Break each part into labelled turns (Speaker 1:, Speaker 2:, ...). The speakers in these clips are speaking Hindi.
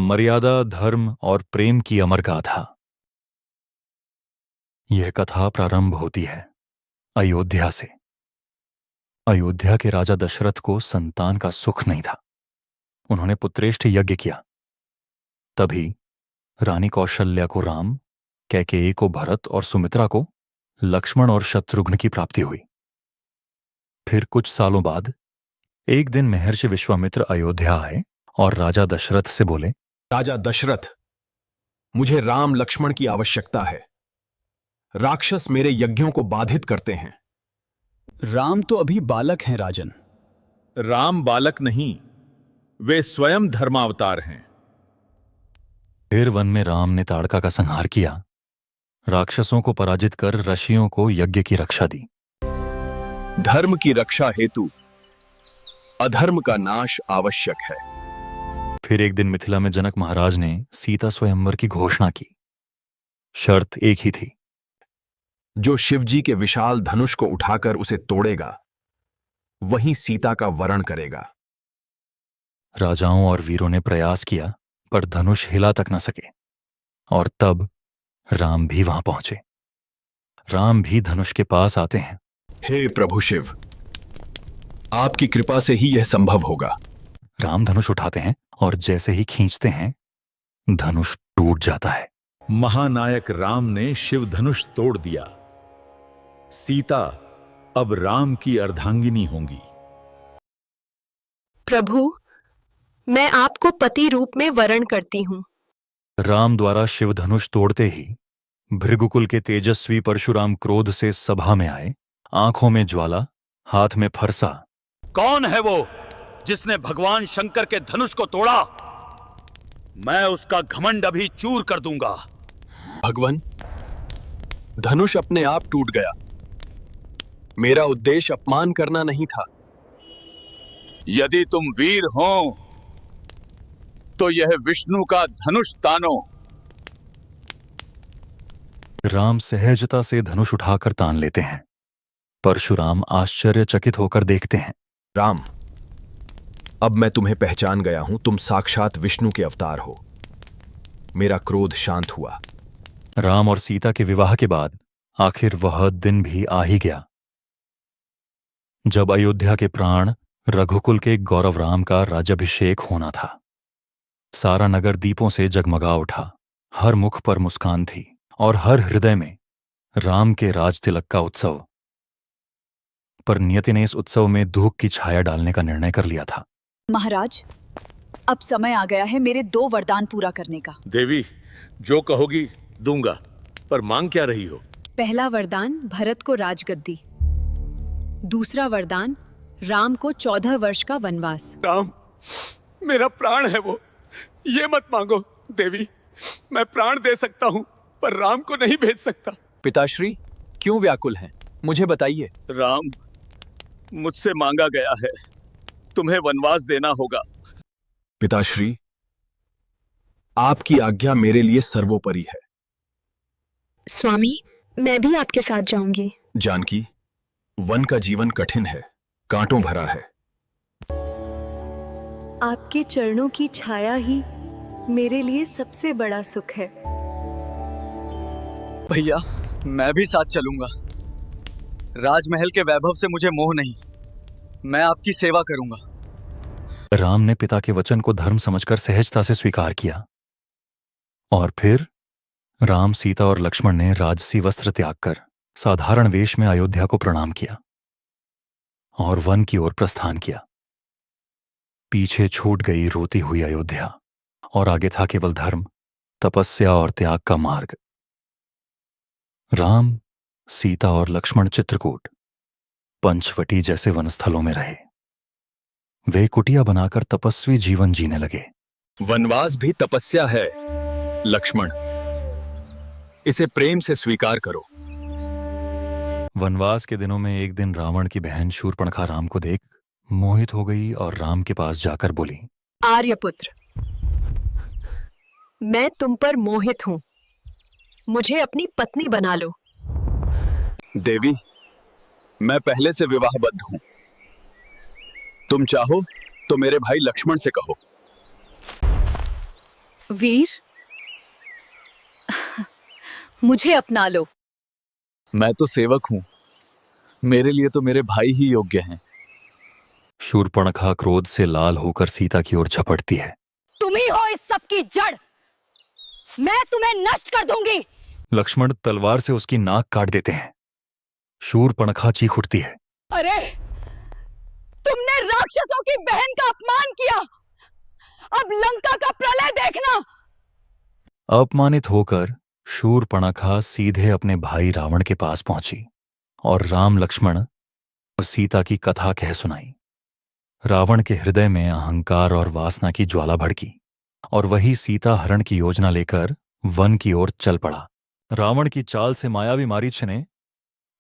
Speaker 1: मर्यादा, धर्म और प्रेम की अमर गाथा। यह कथा प्रारंभ होती है अयोध्या से। अयोध्या के राजा दशरथ को संतान का सुख नहीं था। उन्होंने पुत्रेष्ठ यज्ञ किया। तभी रानी कौशल्या को राम, कैकेयी को भरत और सुमित्रा को लक्ष्मण और शत्रुघ्न की प्राप्ति हुई। फिर कुछ सालों बाद एक दिन महर्षि विश्वामित्र अयोध्या आए और राजा दशरथ से बोले,
Speaker 2: राजा दशरथ, मुझे राम लक्ष्मण की आवश्यकता है। राक्षस मेरे यज्ञों को बाधित करते हैं।
Speaker 3: राम तो अभी बालक हैं राजन।
Speaker 4: राम बालक नहीं, वे स्वयं धर्मावतार हैं।
Speaker 1: फिर वन में राम ने ताड़का का संहार किया, राक्षसों को पराजित कर ऋषियों को यज्ञ की रक्षा दी।
Speaker 2: धर्म की रक्षा हेतु अधर्म का नाश आवश्यक है।
Speaker 1: फिर एक दिन मिथिला में जनक महाराज ने सीता स्वयंवर की घोषणा की। शर्त एक ही थी,
Speaker 2: जो शिवजी के विशाल धनुष को उठाकर उसे तोड़ेगा, वही सीता का वरण करेगा।
Speaker 1: राजाओं और वीरों ने प्रयास किया, पर धनुष हिला तक न सके। और तब राम भी वहां पहुंचे। राम भी धनुष के पास आते हैं।
Speaker 2: हे प्रभु शिव, आपकी कृपा से ही यह संभव होगा।
Speaker 1: राम धनुष उठाते हैं और जैसे ही खींचते हैं, धनुष टूट जाता है।
Speaker 4: महानायक राम ने शिव धनुष तोड़ दिया। सीता अब राम की अर्धांगिनी होंगी।
Speaker 5: प्रभु, मैं आपको पति रूप में वरण करती हूं।
Speaker 1: राम द्वारा शिव धनुष तोड़ते ही भृगुकुल के तेजस्वी परशुराम क्रोध से सभा में आए, आंखों में ज्वाला, हाथ में फरसा।
Speaker 6: कौन है वो जिसने भगवान शंकर के धनुष को तोड़ा? मैं उसका घमंड अभी चूर कर दूंगा।
Speaker 2: भगवान, धनुष अपने आप टूट गया। मेरा उद्देश्य अपमान करना नहीं था।
Speaker 6: यदि तुम वीर हो तो यह विष्णु का धनुष तानो।
Speaker 1: राम सहजता से धनुष उठाकर तान लेते हैं। परशुराम आश्चर्यचकित होकर देखते हैं।
Speaker 2: राम, अब मैं तुम्हें पहचान गया हूं। तुम साक्षात विष्णु के अवतार हो। मेरा क्रोध शांत हुआ।
Speaker 1: राम और सीता के विवाह के बाद आखिर वह दिन भी आ ही गया, जब अयोध्या के प्राण रघुकुल के गौरव राम का राज्याभिषेक होना था। सारा नगर दीपों से जगमगा उठा। हर मुख पर मुस्कान थी और हर हृदय में राम के राज तिलक का उत्सव। पर नियति ने इस उत्सव में दुख की छाया डालने का निर्णय कर लिया था।
Speaker 7: महाराज, अब समय आ गया है मेरे 2 वरदान पूरा करने का।
Speaker 4: देवी, जो कहोगी दूंगा, पर मांग क्या रही हो?
Speaker 5: पहला वरदान भरत को राजगद्दी, दूसरा वरदान राम को 14 वर्ष का वनवास।
Speaker 6: राम, मेरा प्राण है वो, ये मत मांगो। देवी, मैं प्राण दे सकता हूं, पर राम को नहीं भेज सकता।
Speaker 3: पिताश्री, क्यों व्याकुल हैं? मुझे बताइए।
Speaker 6: राम, मुझसे मांगा गया है, तुम्हें वनवास देना होगा।
Speaker 2: पिताश्री, आपकी आज्ञा मेरे लिए सर्वोपरि है।
Speaker 5: स्वामी, मैं भी आपके साथ जाऊंगी।
Speaker 2: जानकी, वन का जीवन कठिन है, कांटों भरा है।
Speaker 8: आपके चरणों की छाया ही मेरे लिए सबसे बड़ा सुख है।
Speaker 3: भैया, मैं भी साथ चलूंगा। राजमहल के वैभव से मुझे मोह नहीं। मैं आपकी सेवा करूंगा।
Speaker 1: राम ने पिता के वचन को धर्म समझकर सहजता से स्वीकार किया। और फिर राम, सीता और लक्ष्मण ने राजसी वस्त्र त्याग कर साधारण वेश में अयोध्या को प्रणाम किया और वन की ओर प्रस्थान किया। पीछे छूट गई रोती हुई अयोध्या, और आगे था केवल धर्म, तपस्या और त्याग का मार्ग। राम, सीता और लक्ष्मण चित्रकूट, पंचवटी जैसे वनस्थलों में रहे। वे कुटिया बनाकर तपस्वी जीवन जीने लगे।
Speaker 2: वनवास भी तपस्या है लक्ष्मण, इसे प्रेम से स्वीकार करो।
Speaker 1: वनवास के दिनों में एक दिन रावण की बहन शूर्पणखा राम को देख मोहित हो गई और राम के पास जाकर बोली,
Speaker 5: आर्यपुत्र, मैं तुम पर मोहित हूं, मुझे अपनी पत्नी बना लो।
Speaker 2: देवी, मैं पहले से विवाहबद्ध हूं। तुम चाहो तो मेरे भाई लक्ष्मण से कहो।
Speaker 7: वीर, मुझे अपना लो।
Speaker 3: मैं तो सेवक हूं, मेरे लिए तो मेरे भाई ही योग्य हैं।
Speaker 1: शूर्पणखा क्रोध से लाल होकर सीता की ओर झपटती है।
Speaker 7: तुम ही हो इस सब की जड़। मैं तुम्हें नष्ट कर दूंगी।
Speaker 1: लक्ष्मण तलवार से उसकी नाक काट देते हैं। शूर्पणखा चीख उठती है।
Speaker 7: अरे, तुमने राक्षसों की बहन का अपमान किया। अब लंका का प्रलय देखना।
Speaker 1: अपमानित होकर शूर्पणखा सीधे अपने भाई रावण के पास पहुंची और राम लक्ष्मण और सीता की कथा कह सुनाई। रावण के हृदय में अहंकार और वासना की ज्वाला भड़की और वही सीता हरण की योजना लेकर वन की ओर चल पड़ा। रावण की चाल से मायावी मारीच ने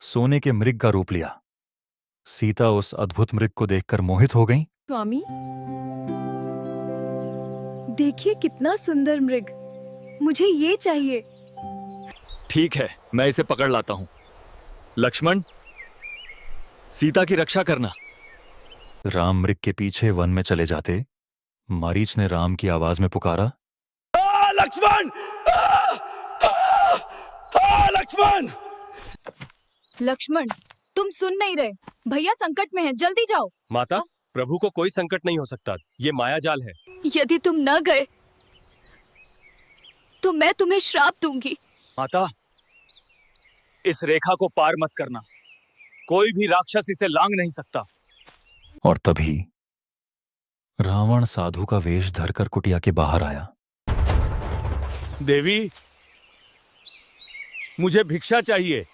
Speaker 1: सोने के मृग का रूप लिया। सीता उस अद्भुत मृग को देखकर मोहित हो गई।
Speaker 8: स्वामी, देखिए कितना सुंदर मृग, मुझे ये चाहिए।
Speaker 3: ठीक है, मैं इसे पकड़ लाता हूं। लक्ष्मण, सीता की रक्षा करना।
Speaker 1: राम मृग के पीछे वन में चले जाते। मारीच ने राम की आवाज में पुकारा,
Speaker 6: लक्ष्मण! लक्ष्मण!
Speaker 7: लक्ष्मण, तुम सुन नहीं रहे। भैया संकट में हैं, जल्दी जाओ।
Speaker 9: माता, प्रभु को कोई संकट नहीं हो सकता। ये मायाजाल है।
Speaker 7: यदि तुम न गए तो मैं तुम्हें श्राप दूंगी।
Speaker 3: माता, इस रेखा को पार मत करना। कोई भी राक्षस इसे लांग नहीं सकता।
Speaker 1: और तभी रावण साधु का वेश धरकर कुटिया के बाहर आया।
Speaker 9: देवी, मुझे भिक्षा चाहिए।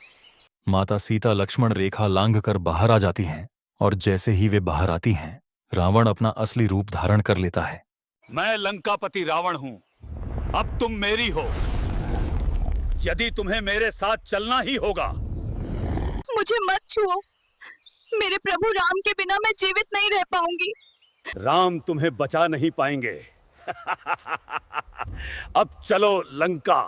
Speaker 1: माता सीता लक्ष्मण रेखा लांघ कर बाहर आ जाती हैं और जैसे ही वे बाहर आती हैं, रावण अपना असली रूप धारण कर लेता है।
Speaker 4: मैं लंकापति रावण हूं, अब तुम मेरी हो। यदि तुम्हें मेरे साथ चलना ही होगा।
Speaker 7: मुझे मत छुओ। मेरे प्रभु राम के बिना मैं जीवित नहीं रह पाऊंगी।
Speaker 4: राम तुम्हें बचा नहीं पाएंगे। अब चलो लंका।